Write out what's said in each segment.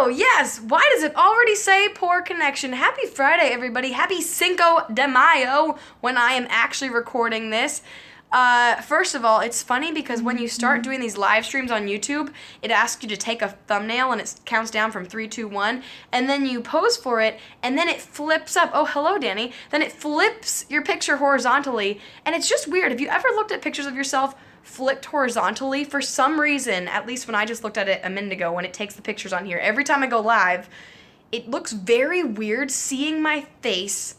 Wow, yes. Why does it already say poor connection? Happy Friday, everybody. Happy Cinco de Mayo when I am actually recording this. First of all, it's funny because when you start doing these live streams on YouTube, it asks you to take a thumbnail and it counts down from 3, 2, 1, and then you pose for it, and then it flips up. Oh, hello, Danny. Then it flips your picture horizontally, and it's just weird. Have you ever looked at pictures of yourself flipped horizontally? For some reason, at least when I just looked at it a minute ago, when it takes the pictures on here, every time I go live, it looks very weird seeing my face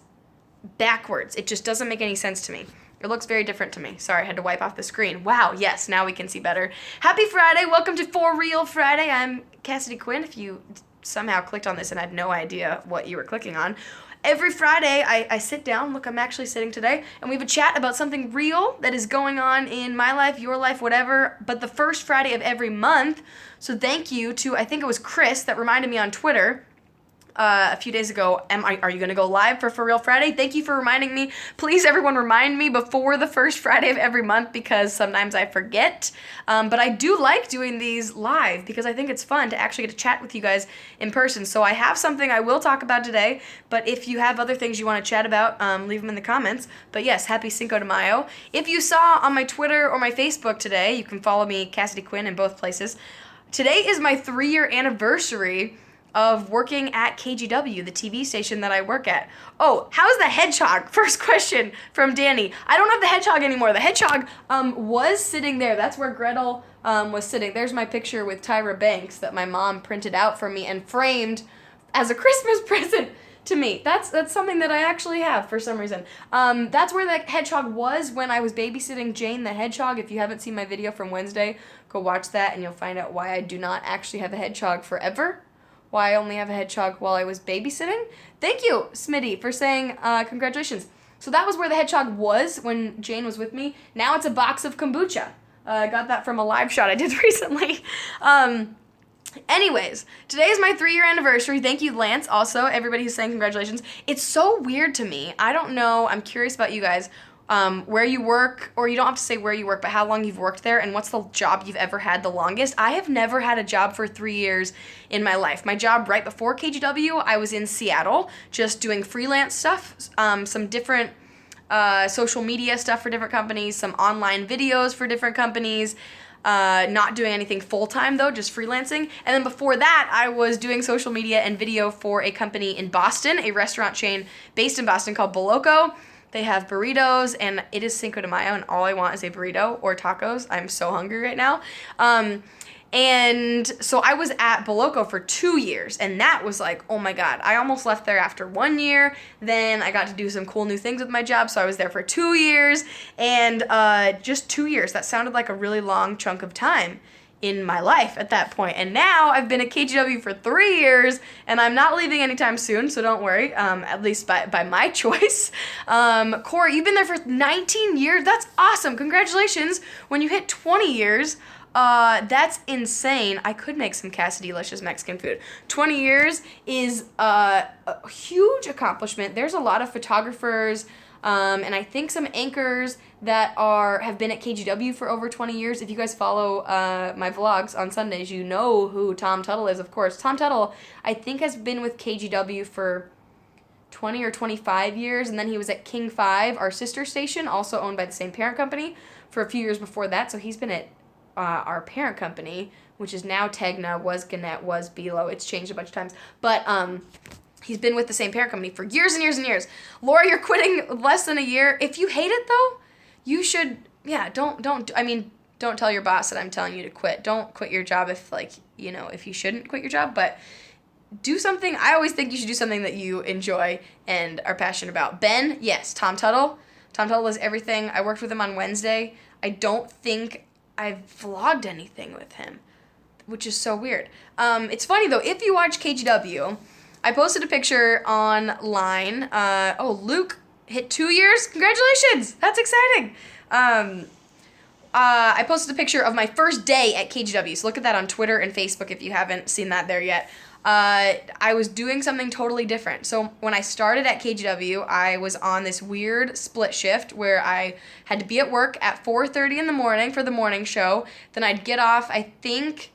backwards. It just doesn't make any sense to me. It looks very different to me. Sorry, I had to wipe off the screen. Wow, yes, now we can see better. Happy Friday. Welcome to For Real Friday. I'm Cassidy Quinn. If you somehow clicked on this and had no idea what you were clicking on. Every Friday, I sit down. Look, I'm actually sitting today. And we have a chat about something real that is going on in my life, your life, whatever. But the first Friday of every month. So thank you to, I think it was Chris that reminded me on Twitter a few days ago, are you going to go live for Real Friday? Thank you for reminding me. Please, everyone, remind me before the first Friday of every month because sometimes I forget. But I do like doing these live because I think it's fun to actually get to chat with you guys in person. So I have something I will talk about today, but if you have other things you want to chat about, leave them in the comments. But yes, happy Cinco de Mayo. If you saw on my Twitter or my Facebook today, you can follow me, Cassidy Quinn, in both places. Today is my 3-year anniversary of working at KGW, the TV station that I work at. Oh, how's the hedgehog? First question from Danny. I don't have the hedgehog anymore. The hedgehog was sitting there. That's where Gretel was sitting. There's my picture with Tyra Banks that my mom printed out for me and framed as a Christmas present to me. That's something that I actually have for some reason. That's where the hedgehog was when I was babysitting Jane the hedgehog. If you haven't seen my video from Wednesday, go watch that and you'll find out why I do not actually have a hedgehog forever. Why I only have a hedgehog while I was babysitting. Thank you, Smitty, for saying congratulations. So that was where the hedgehog was when Jane was with me. Now it's a box of kombucha. I got that from a live shot I did recently. Anyways, today is my 3-year anniversary. Thank you, Lance, also, everybody who's saying congratulations. It's so weird to me. I don't know. I'm curious about you guys. Where you work, or you don't have to say where you work, but how long you've worked there, and what's the job you've ever had the longest. I have never had a job for 3 years in my life. My job right before KGW, I was in Seattle, just doing freelance stuff, some different social media stuff for different companies, some online videos for different companies, not doing anything full-time though, just freelancing. And then before that, I was doing social media and video for a company in Boston, a restaurant chain based in Boston called Boloco. They have burritos, and it is Cinco de Mayo, and all I want is a burrito or tacos. I'm so hungry right now. And so I was at Boloco for 2 years, and that was like, oh my God. I almost left there after 1 year. Then I got to do some cool new things with my job, so I was there for 2 years, and just 2 years. That sounded like a really long chunk of time in my life at that point. And now I've been at KGW for 3 years, and I'm not leaving anytime soon, so don't worry, at least by my choice. Corey, you've been there for 19 years. That's awesome. Congratulations. When you hit 20 years, that's insane. I could make some Cassidy-licious Mexican food. 20 years is a huge accomplishment. There's a lot of photographers, and I think some anchors that have been at KGW for over 20 years. If you guys follow my vlogs on Sundays, you know who Tom Tuttle is, of course. Tom Tuttle, I think, has been with KGW for 20 or 25 years, and then he was at King 5, our sister station, also owned by the same parent company, for a few years before that. So he's been at our parent company, which is now Tegna, was Gannett, was Belo. It's changed a bunch of times. But he's been with the same parent company for years and years and years. Laura, you're quitting less than a year. If you hate it, though, you should, don't tell your boss that I'm telling you to quit. Don't quit your job if you shouldn't quit your job, but do something. I always think you should do something that you enjoy and are passionate about. Ben, yes, Tom Tuttle. Tom Tuttle is everything. I worked with him on Wednesday. I don't think I've vlogged anything with him, which is so weird. It's funny, though. If you watch KGW, I posted a picture online. Luke hit 2 years. Congratulations. That's exciting. I posted a picture of my first day at KGW. So look at that on Twitter and Facebook if you haven't seen that there yet. I was doing something totally different. So when I started at KGW, I was on this weird split shift where I had to be at work at 4:30 in the morning for the morning show. Then I'd get off, I think,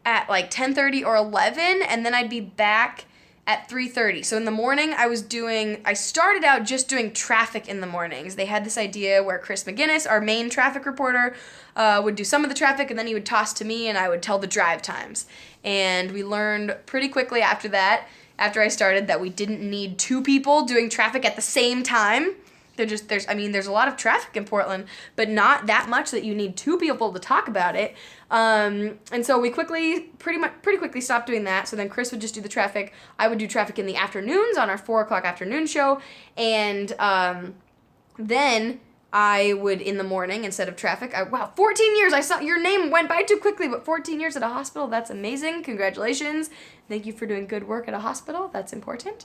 at like 10:30 or 11, and then I'd be back at 3:30. So in the morning, I started out just doing traffic in the mornings. They had this idea where Chris McGinnis, our main traffic reporter, would do some of the traffic, and then he would toss to me, and I would tell the drive times. And we learned pretty quickly after that, after I started, that we didn't need two people doing traffic at the same time. There's a lot of traffic in Portland, but not that much that you need two people to talk about it. And so we pretty quickly stopped doing that. So then Chris would just do the traffic. I would do traffic in the afternoons on our 4:00 afternoon show. And then I would, in the morning, instead of traffic, 14 years, I saw your name went by too quickly, but 14 years at a hospital, that's amazing. Congratulations. Thank you for doing good work at a hospital. That's important.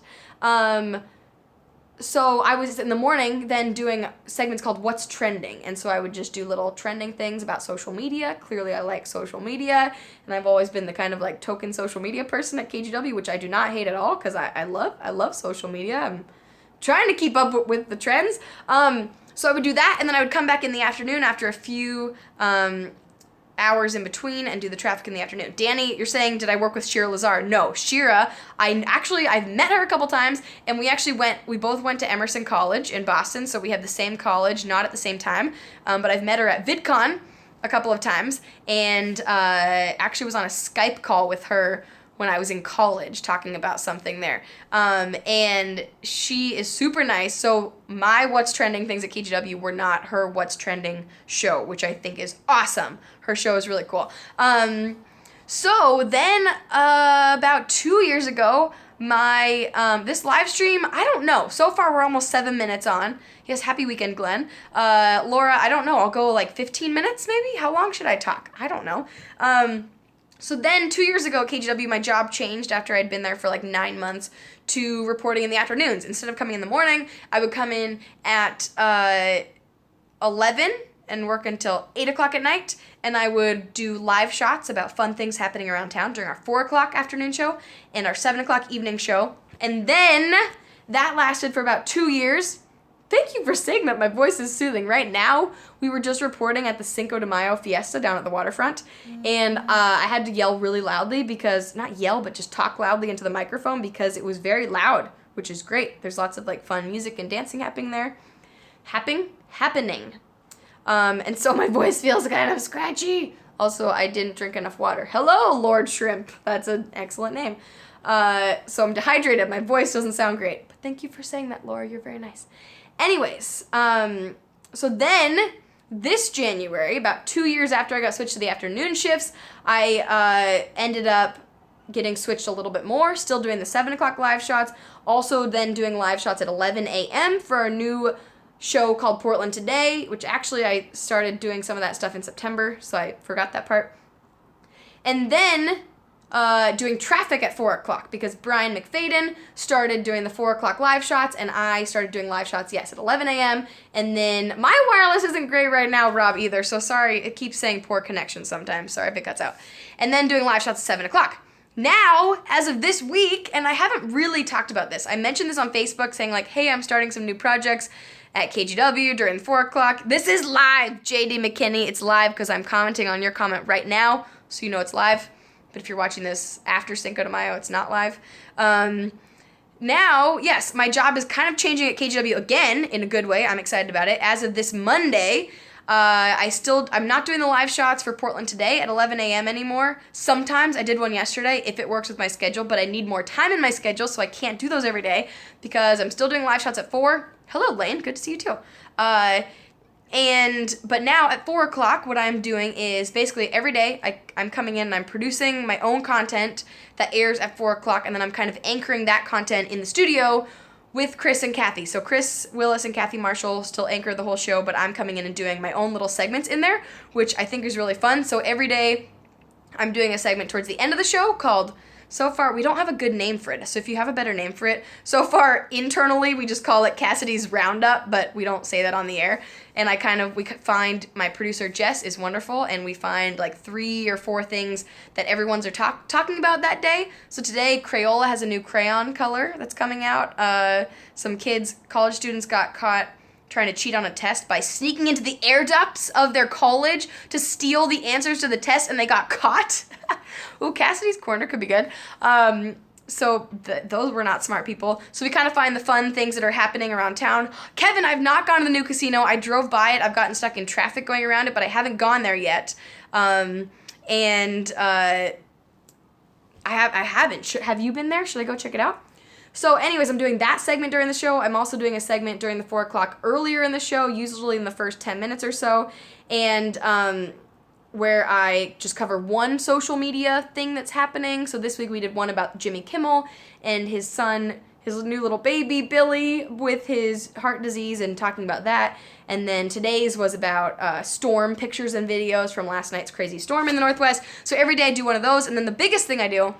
So I was in the morning then doing segments called What's Trending. And so I would just do little trending things about social media. Clearly I like social media. And I've always been the kind of like token social media person at KGW, which I do not hate at all because I love social media. I'm trying to keep up with the trends. So I would do that, and then I would come back in the afternoon after a few hours in between and do the traffic in the afternoon. Danny, you're saying, did I work with Shira Lazar? No, Shira, I've met her a couple times, and we both went to Emerson College in Boston, so we had the same college, not at the same time, but I've met her at VidCon a couple of times, and actually was on a Skype call with her when I was in college talking about something there. And she is super nice. So my What's Trending things at KGW were not her What's Trending show, which I think is awesome. Her show is really cool. So then about 2 years ago, my this live stream, I don't know. So far, we're almost 7 minutes on. Yes, happy weekend, Glenn. Laura, I don't know. I'll go like 15 minutes maybe? How long should I talk? I don't know. So then 2 years ago at KGW, my job changed after I'd been there for like 9 months to reporting in the afternoons. Instead of coming in the morning, I would come in at 11 and work until 8 o'clock at night. And I would do live shots about fun things happening around town during our 4 o'clock afternoon show and our 7 o'clock evening show. And then that lasted for about 2 years. Thank you for saying that my voice is soothing. Right now, we were just reporting at the Cinco de Mayo fiesta down at the waterfront, and I had to yell really loudly not yell, but just talk loudly into the microphone because it was very loud, which is great. There's lots of like fun music and dancing happening there. Happening. And so my voice feels kind of scratchy. Also, I didn't drink enough water. Hello, Lord Shrimp. That's an excellent name. So I'm dehydrated. My voice doesn't sound great. But thank you for saying that, Laura. You're very nice. Anyways, so then this January, about 2 years after I got switched to the afternoon shifts, I ended up getting switched a little bit more, still doing the 7 o'clock live shots, also then doing live shots at 11 a.m. for a new show called Portland Today, which actually I started doing some of that stuff in September, so I forgot that part. And then doing traffic at 4 o'clock because Brian McFadden started doing the 4 o'clock live shots, and I started doing live shots, yes, at 11 a.m. And then my wireless isn't great right now, Rob, either, so sorry. It keeps saying poor connection sometimes. Sorry if it cuts out. And then doing live shots at 7 o'clock. Now, as of this week, and I haven't really talked about this, I mentioned this on Facebook saying like, hey, I'm starting some new projects at KGW during 4 o'clock. This is live, JD McKinney. It's live because I'm commenting on your comment right now, so you know it's live. But if you're watching this after Cinco de Mayo, it's not live. Now, yes, my job is kind of changing at KGW again in a good way. I'm excited about it. As of this Monday, I'm not doing the live shots for Portland Today at 11 a.m. anymore. Sometimes I did one yesterday if it works with my schedule, but I need more time in my schedule, so I can't do those every day because I'm still doing live shots at 4. Hello, Lane. Good to see you too. But now at 4 o'clock, what I'm doing is basically every day I'm coming in and I'm producing my own content that airs at 4 o'clock, and then I'm kind of anchoring that content in the studio with Chris and Kathy. So Chris Willis and Kathy Marshall still anchor the whole show, but I'm coming in and doing my own little segments in there, which I think is really fun. So every day I'm doing a segment towards the end of the show called, so far, we don't have a good name for it, so if you have a better name for it, so far, internally, we just call it Cassidy's Roundup, but we don't say that on the air, and we find, my producer, Jess, is wonderful, and we find, like, 3 or 4 things that everyone's talking about that day. So today, Crayola has a new crayon color that's coming out. Some college students got caught trying to cheat on a test by sneaking into the air ducts of their college to steal the answers to the test, and they got caught. Ooh, Cassidy's Corner could be good. So those were not smart people. So we kind of find the fun things that are happening around town. Kevin, I've not gone to the new casino. I drove by it. I've gotten stuck in traffic going around it, but I haven't gone there yet. I haven't. Have you been there? Should I go check it out? So anyways, I'm doing that segment during the show. I'm also doing a segment during the 4 o'clock earlier in the show, usually in the first 10 minutes or so. And where I just cover one social media thing that's happening. So this week we did one about Jimmy Kimmel and his son, his new little baby, Billy, with his heart disease and talking about that. And then today's was about storm pictures and videos from last night's crazy storm in the Northwest. So every day I do one of those. And then the biggest thing I do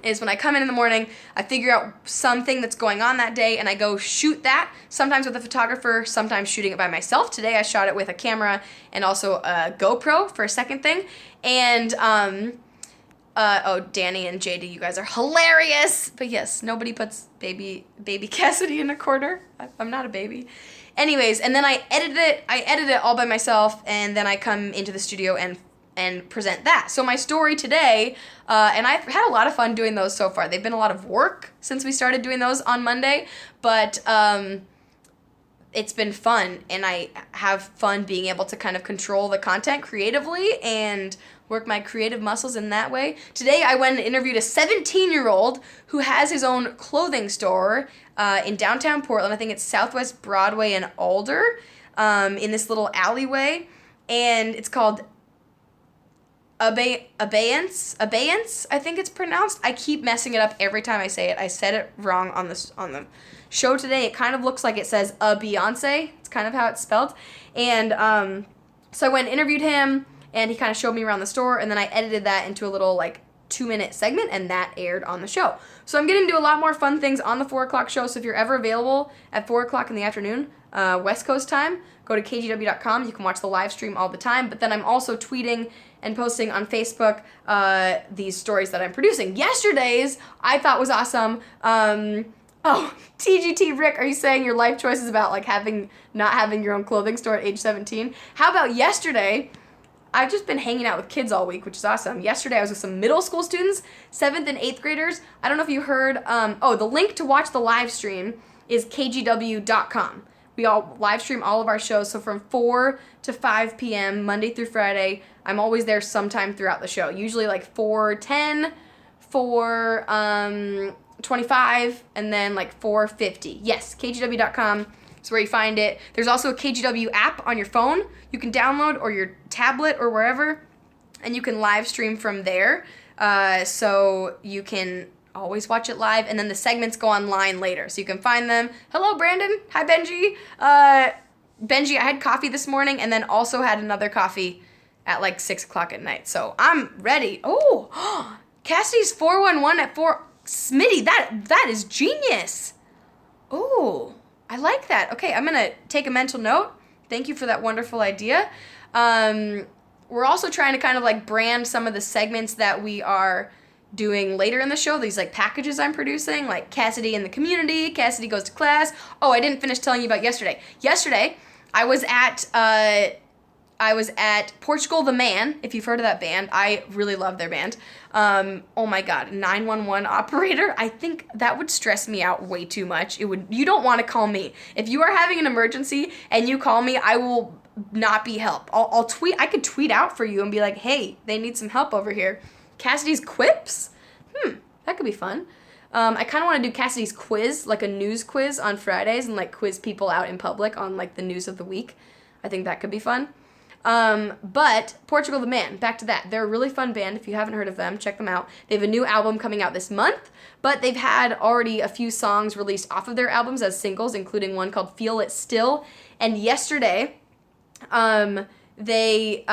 is when I come in the morning, I figure out something that's going on that day, and I go shoot that, sometimes with a photographer, sometimes shooting it by myself. Today I shot it with a camera and also a GoPro for a second thing. And, Danny and JD, you guys are hilarious. But yes, nobody puts baby Cassidy in a corner. I'm not a baby. Anyways, and then I edit it all by myself, and then I come into the studio and present that. So my story today, and I've had a lot of fun doing those so far. They've been a lot of work since we started doing those on Monday, but it's been fun, and I have fun being able to kind of control the content creatively and work my creative muscles in that way. Today I went and interviewed a 17-year-old who has his own clothing store in downtown Portland. I think it's Southwest Broadway and Alder, in this little alleyway, and it's called Abeyance, I think it's pronounced. I keep messing it up every time I say it. I said it wrong on the show today. It kind of looks like it says Beyonce. It's kind of how it's spelled. And so I went and interviewed him, and he kind of showed me around the store, and then I edited that into a little 2-minute segment, and that aired on the show. So I'm getting to do a lot more fun things on the 4 o'clock show. So if you're ever available at 4 o'clock in the afternoon, West Coast time, go to kgw.com. You can watch the live stream all the time. But then I'm also tweeting and posting on Facebook these stories that I'm producing. Yesterday's I thought was awesome. TGT Rick, are you saying your life choice is about not having your own clothing store at age 17? How about yesterday? I've just been hanging out with kids all week, which is awesome. Yesterday I was with some middle school students, 7th and 8th graders. I don't know if you heard, the link to watch the live stream is kgw.com. We all live stream all of our shows, so from 4 to 5 p.m., Monday through Friday. I'm always there sometime throughout the show, usually 4:10, 4:25, and then 4:50. Yes, kgw.com is where you find it. There's also a KGW app on your phone you can download, or your tablet, or wherever, and you can live stream from there, so you can always watch it live, and then the segments go online later, so you can find them. Hello, Brandon. Hi, Benji. Benji, I had coffee this morning, and then also had another coffee at 6 o'clock at night, so I'm ready. Oh, Cassidy's 411 at 4. Smitty, that is genius. Oh, I like that. Okay, I'm gonna take a mental note. Thank you for that wonderful idea. We're also trying to kind of brand some of the segments that we are doing later in the show, these packages I'm producing, like Cassidy in the community, Cassidy goes to class. Oh, I didn't finish telling you about yesterday. Yesterday, I was at Portugal the Man, if you've heard of that band. I really love their band. Oh my God, 911 operator. I think that would stress me out way too much. You don't want to call me. If you are having an emergency and you call me, I will not be help. I'll tweet. I could tweet out for you and be like, hey, they need some help over here. Cassidy's quips? That could be fun. I kind of want to do Cassidy's quiz, a news quiz on Fridays, and quiz people out in public on the news of the week. I think that could be fun. But Portugal the Man, back to that. They're a really fun band. If you haven't heard of them, check them out. They have a new album coming out this month, but they've had already a few songs released off of their albums as singles, including one called Feel It Still. And yesterday, they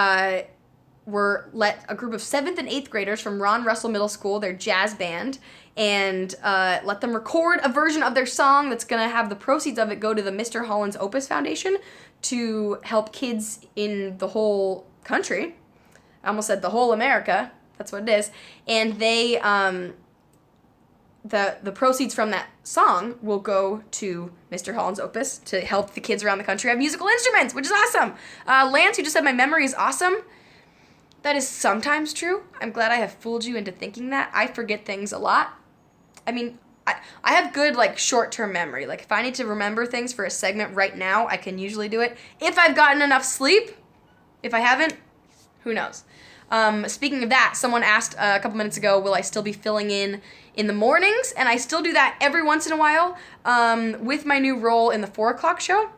let a group of 7th and 8th graders from Ron Russell Middle School, their jazz band, and let them record a version of their song that's going to have the proceeds of it go to the Mr. Holland's Opus Foundation to help kids in the whole country. I almost said the whole America. That's what it is. And they, the proceeds from that song will go to Mr. Holland's Opus to help the kids around the country have musical instruments, which is awesome. Lance, you just said my memory is awesome. That is sometimes true. I'm glad I have fooled you into thinking that. I forget things a lot. I mean, I have good, like, short-term memory. Like, if I need to remember things for a segment right now, I can usually do it. If I've gotten enough sleep. If I haven't, who knows? Speaking of that, someone asked a couple minutes ago, will I still be filling in the mornings? And I still do that every once in a while with my new role in the 4 o'clock show.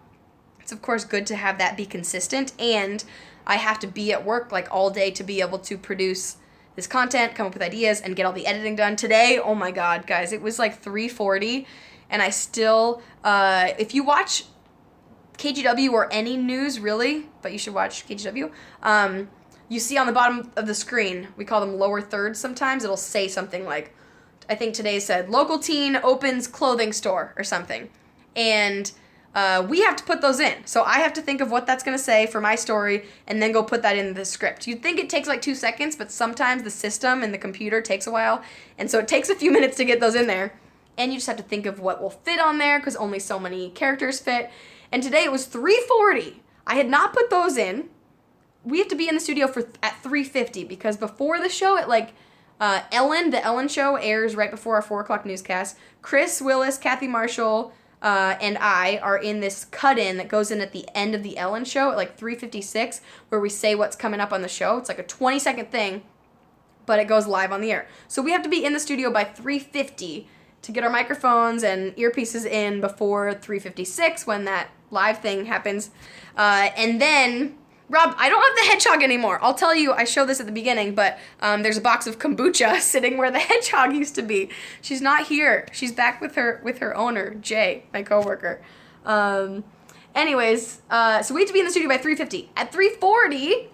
It's, of course, good to have that be consistent, and I have to be at work, like, all day to be able to produce this content, come up with ideas, and get all the editing done. Today, oh my god, guys, it was like 3:40, and I still, if you watch KGW or any news, really, but you should watch KGW, you see on the bottom of the screen, we call them lower thirds sometimes, it'll say something like, I think today said, local teen opens clothing store, or something, and we have to put those in. So I have to think of what that's going to say for my story and then go put that in the script. You'd think it takes like 2 seconds, but sometimes the system and the computer takes a while. And so it takes a few minutes to get those in there. And you just have to think of what will fit on there because only so many characters fit. And today it was 3:40. I had not put those in. We have to be in the studio at 3:50 because before the show at like Ellen, the Ellen show airs right before our 4 o'clock newscast. Chris Willis, Kathy Marshall, and I are in this cut-in that goes in at the end of the Ellen show at like 3:56 where we say what's coming up on the show. It's like a 20-second thing, but it goes live on the air. So we have to be in the studio by 3:50 to get our microphones and earpieces in before 3:56 when that live thing happens. And then, Rob, I don't have the hedgehog anymore. I'll tell you, I showed this at the beginning, but there's a box of kombucha sitting where the hedgehog used to be. She's not here. She's back with her owner, Jay, my coworker. Anyways, so we have to be in the studio by 3:50. At 3:40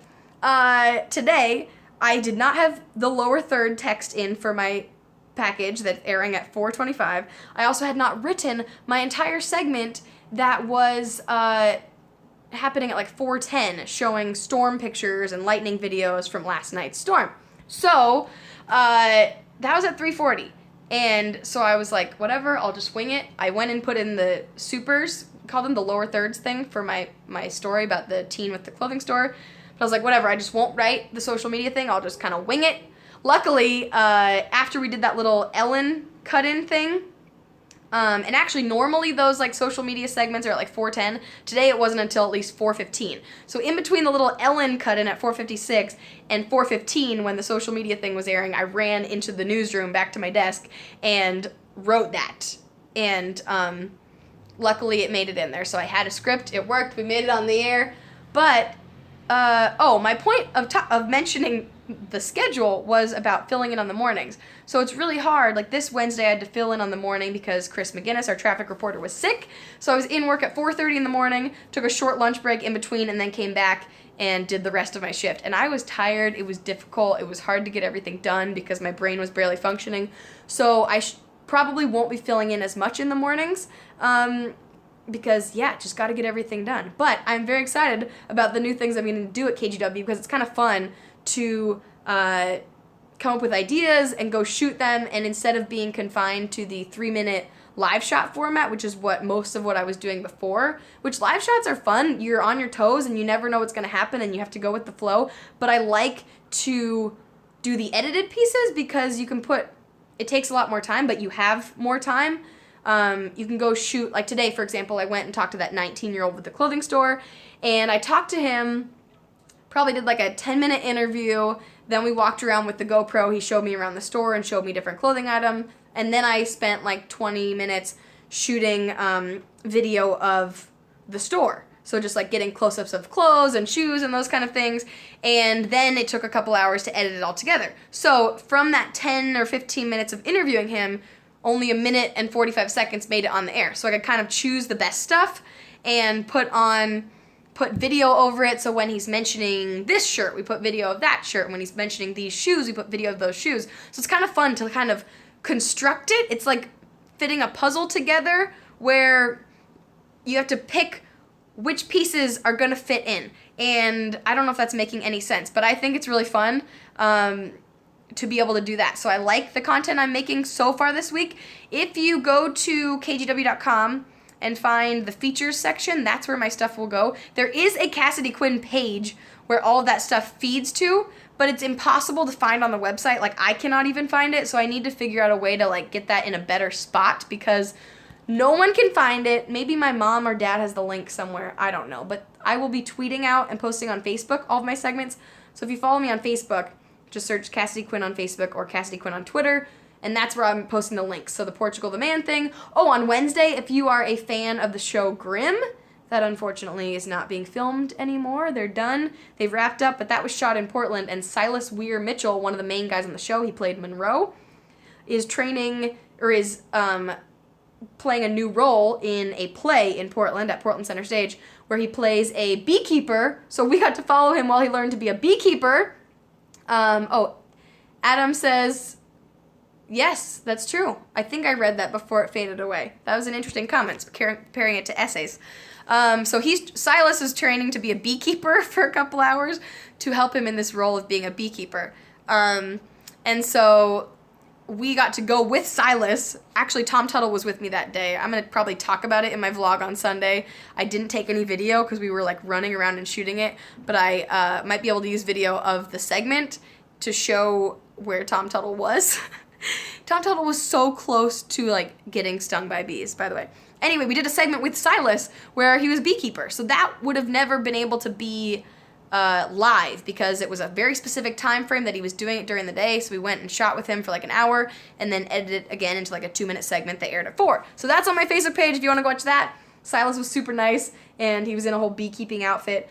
today, I did not have the lower third text in for my package that's airing at 4:25. I also had not written my entire segment that was happening at like 4:10, showing storm pictures and lightning videos from last night's storm. So that was at 3:40, and so I was like, whatever, I'll just wing it. I went and put in the supers, call them the lower thirds thing for my story about the teen with the clothing store. But I was like, whatever, I just won't write the social media thing. I'll just kind of wing it. Luckily, after we did that little Ellen cut-in thing, and actually normally those like social media segments are at like 4:10. Today it wasn't until at least 4:15. So in between the little Ellen cut-in at 4:56 and 4:15 when the social media thing was airing, I ran into the newsroom back to my desk and wrote that. And luckily it made it in there. So I had a script. It worked. We made it on the air. But my point of mentioning the schedule was about filling in on the mornings. So it's really hard. Like this Wednesday I had to fill in on the morning because Chris McGinnis, our traffic reporter, was sick. So I was in work at 4:30 in the morning, took a short lunch break in between, and then came back and did the rest of my shift. And I was tired. It was difficult. It was hard to get everything done because my brain was barely functioning. So I probably won't be filling in as much in the mornings. Because, just got to get everything done. But I'm very excited about the new things I'm going to do at KGW because it's kind of fun to come up with ideas and go shoot them. And instead of being confined to the 3-minute live shot format, which is most of what I was doing before, which live shots are fun. You're on your toes and you never know what's going to happen and you have to go with the flow. But I like to do the edited pieces because it takes a lot more time, but you have more time. You can go shoot, like today, for example, I went and talked to that 19-year-old with the clothing store, and I talked to him, probably did like a 10-minute interview, then we walked around with the GoPro, he showed me around the store and showed me different clothing items, and then I spent like 20 minutes shooting video of the store. So just like getting close-ups of clothes and shoes and those kind of things, and then it took a couple hours to edit it all together. So from that 10 or 15 minutes of interviewing him, only 1 minute and 45 seconds made it on the air. So I could kind of choose the best stuff and put video over it. So when he's mentioning this shirt, we put video of that shirt. When he's mentioning these shoes, we put video of those shoes. So it's kind of fun to kind of construct it. It's like fitting a puzzle together where you have to pick which pieces are going to fit in. And I don't know if that's making any sense, but I think it's really fun. To be able to do that. So I like the content I'm making so far this week. If you go to kgw.com and find the features section, that's where my stuff will go. There is a Cassidy Quinn page where all of that stuff feeds to, but it's impossible to find on the website. Like, I cannot even find it, so I need to figure out a way to, like, get that in a better spot because no one can find it. Maybe my mom or dad has the link somewhere. I don't know. But I will be tweeting out and posting on Facebook all of my segments. So if you follow me on Facebook, just search Cassidy Quinn on Facebook or Cassidy Quinn on Twitter, and that's where I'm posting the links. So the Portugal the Man thing. Oh, on Wednesday, if you are a fan of the show Grimm, that unfortunately is not being filmed anymore. They're done. They've wrapped up, but that was shot in Portland. And Silas Weir Mitchell, one of the main guys on the show, he played Monroe, is training or is playing a new role in a play in Portland at Portland Center Stage where he plays a beekeeper. So we got to follow him while he learned to be a beekeeper. Adam says, yes, that's true. I think I read that before it faded away. That was an interesting comment, comparing it to essays. So Silas is training to be a beekeeper for a couple hours to help him in this role of being a beekeeper. And so we got to go with Silas. Actually, Tom Tuttle was with me that day. I'm going to probably talk about it in my vlog on Sunday. I didn't take any video because we were like running around and shooting it, but I might be able to use video of the segment to show where Tom Tuttle was. Tom Tuttle was so close to like getting stung by bees, by the way. Anyway, we did a segment with Silas where he was beekeeper. So that would have never been able to be live because it was a very specific time frame that he was doing it during the day. So we went and shot with him for like an hour and then edited it again into like a 2-minute segment that aired at 4. So that's on my Facebook page if you want to go watch that. Silas was super nice and he was in a whole beekeeping outfit.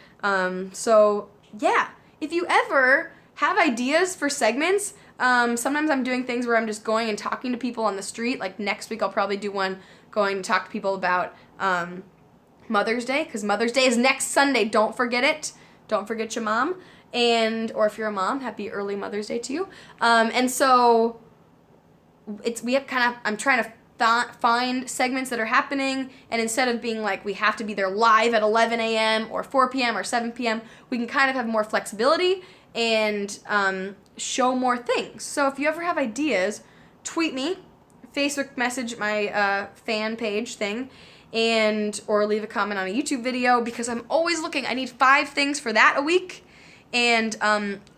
So yeah, if you ever have ideas for segments, sometimes I'm doing things where I'm just going and talking to people on the street. Like next week I'll probably do one going to talk to people about Mother's Day, because Mother's Day is next Sunday. Don't forget it. Don't forget your mom. Or if you're a mom, happy early Mother's Day to you. And so I'm trying to find segments that are happening, and instead of being like we have to be there live at 11 a.m. or 4 p.m. or 7 p.m., we can kind of have more flexibility and show more things. So if you ever have ideas, tweet me, Facebook message my fan page thing, or leave a comment on a YouTube video because I'm always looking. I need 5 things for that a week, and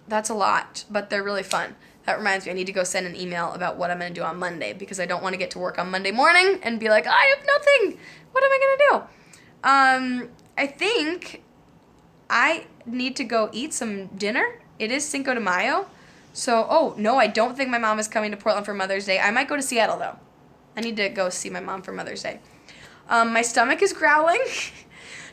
that's a lot, but they're really fun. That reminds me, I need to go send an email about what I'm going to do on Monday because I don't want to get to work on Monday morning and be like, I have nothing. What am I going to do? I think I need to go eat some dinner. It is Cinco de Mayo. So, no, I don't think my mom is coming to Portland for Mother's Day. I might go to Seattle, though. I need to go see my mom for Mother's Day. My stomach is growling.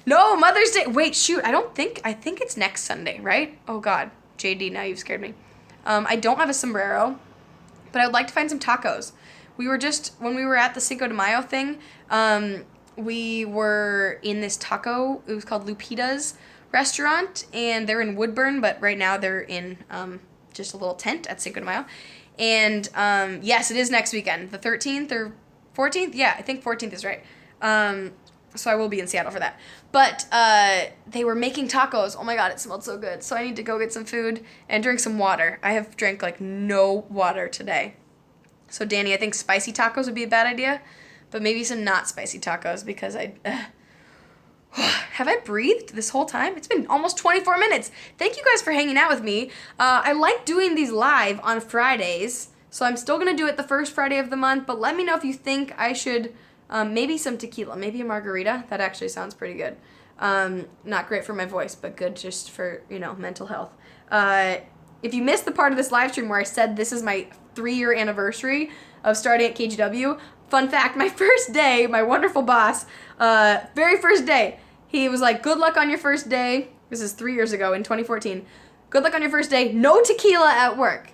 No, Mother's Day. Wait, shoot. I think it's next Sunday, right? Oh, God. JD, now you've scared me. I don't have a sombrero, but I would like to find some tacos. When we were at the Cinco de Mayo thing, we were in this taco. It was called Lupita's restaurant, and they're in Woodburn, but right now they're in just a little tent at Cinco de Mayo. And yes, it is next weekend, the 13th or 14th. Yeah, I think 14th is right. So I will be in Seattle for that. But they were making tacos. Oh my God, it smelled so good. So I need to go get some food and drink some water. I have drank like no water today. So Danny, I think spicy tacos would be a bad idea, but maybe some not spicy tacos because have I breathed this whole time? It's been almost 24 minutes. Thank you guys for hanging out with me. I like doing these live on Fridays, so I'm still going to do it the first Friday of the month, but let me know if you think I should maybe some tequila, maybe a margarita. That actually sounds pretty good. Not great for my voice, but good just for, mental health. If you missed the part of this live stream where I said this is my 3-year anniversary of starting at KGW, fun fact, my first day, my wonderful boss, very first day, he was like, good luck on your first day. This is 3 years ago in 2014. Good luck on your first day. No tequila at work.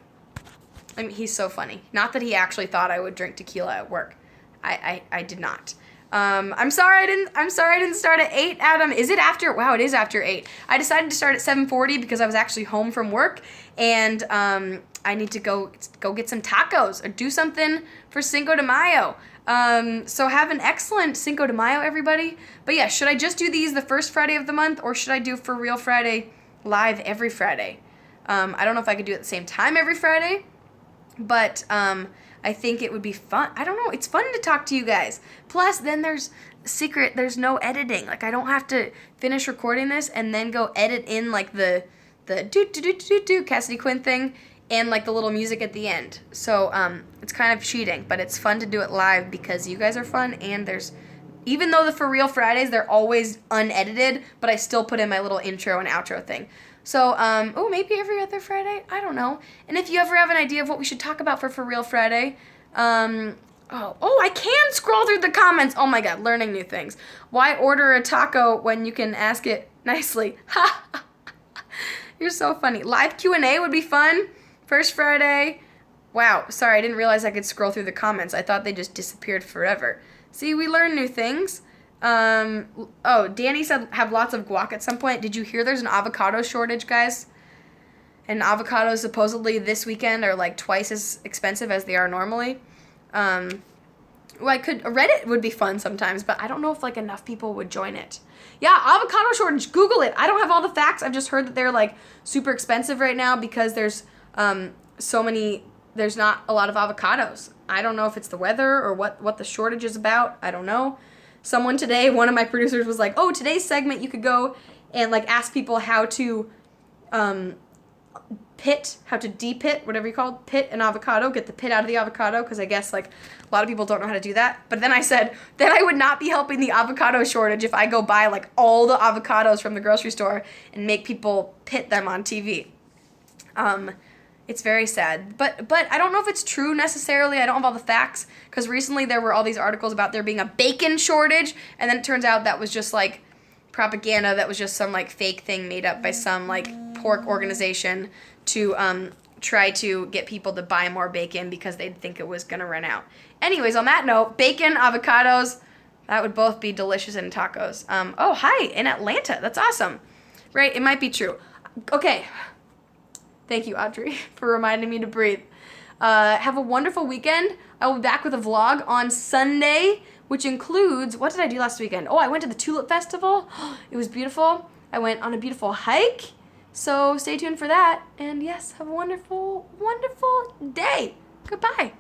I mean, he's so funny. Not that he actually thought I would drink tequila at work. I did not. I'm sorry I didn't start at 8, Adam. Is it after? Wow, it is after 8. I decided to start at 7:40 because I was actually home from work, and I need to go get some tacos or do something for Cinco de Mayo. So have an excellent Cinco de Mayo, everybody. But yeah, should I just do these the first Friday of the month, or should I do For Real Friday live every Friday? I don't know if I could do it at the same time every Friday, but I think it would be fun. I don't know. It's fun to talk to you guys. Plus, then there's no editing. Like, I don't have to finish recording this and then go edit in, like, the the do Cassidy Quinn thing and like the little music at the end. So it's kind of cheating, but it's fun to do it live because you guys are fun, and there's, even though the For Real Fridays, they're always unedited, but I still put in my little intro and outro thing. So, maybe every other Friday? I don't know. And if you ever have an idea of what we should talk about for Real Friday, I can scroll through the comments. Oh my god, learning new things. Why order a taco when you can ask it nicely? Ha! You're so funny. Live Q&A would be fun. First Friday. Wow, sorry, I didn't realize I could scroll through the comments. I thought they just disappeared forever. See, we learn new things. Danny said have lots of guac at some point. Did you hear there's an avocado shortage, guys? And avocados supposedly this weekend are like twice as expensive as they are normally. Reddit would be fun sometimes, but I don't know if like enough people would join it. Yeah, avocado shortage. Google it. I don't have all the facts. I've just heard that they're like super expensive right now because there's there's not a lot of avocados. I don't know if it's the weather or what the shortage is about. I don't know. Someone today, one of my producers was like, "Oh, today's segment you could go and like ask people how to de-pit, whatever you call it, pit an avocado, get the pit out of the avocado," because I guess like a lot of people don't know how to do that. But then I said, then I would not be helping the avocado shortage if I go buy like all the avocados from the grocery store and make people pit them on TV. It's very sad. But I don't know if it's true necessarily. I don't have all the facts, because recently there were all these articles about there being a bacon shortage, and then it turns out that was just like propaganda. That was just some like fake thing made up by some like pork organization to try to get people to buy more bacon because they'd think it was gonna run out. Anyways, on that note, bacon, avocados, that would both be delicious in tacos. Hi, in Atlanta. That's awesome. Right, it might be true. Okay. Thank you, Audrey, for reminding me to breathe. Have a wonderful weekend. I will be back with a vlog on Sunday, which includes, what did I do last weekend? I went to the Tulip Festival. It was beautiful. I went on a beautiful hike. So stay tuned for that. And yes, have a wonderful, wonderful day. Goodbye.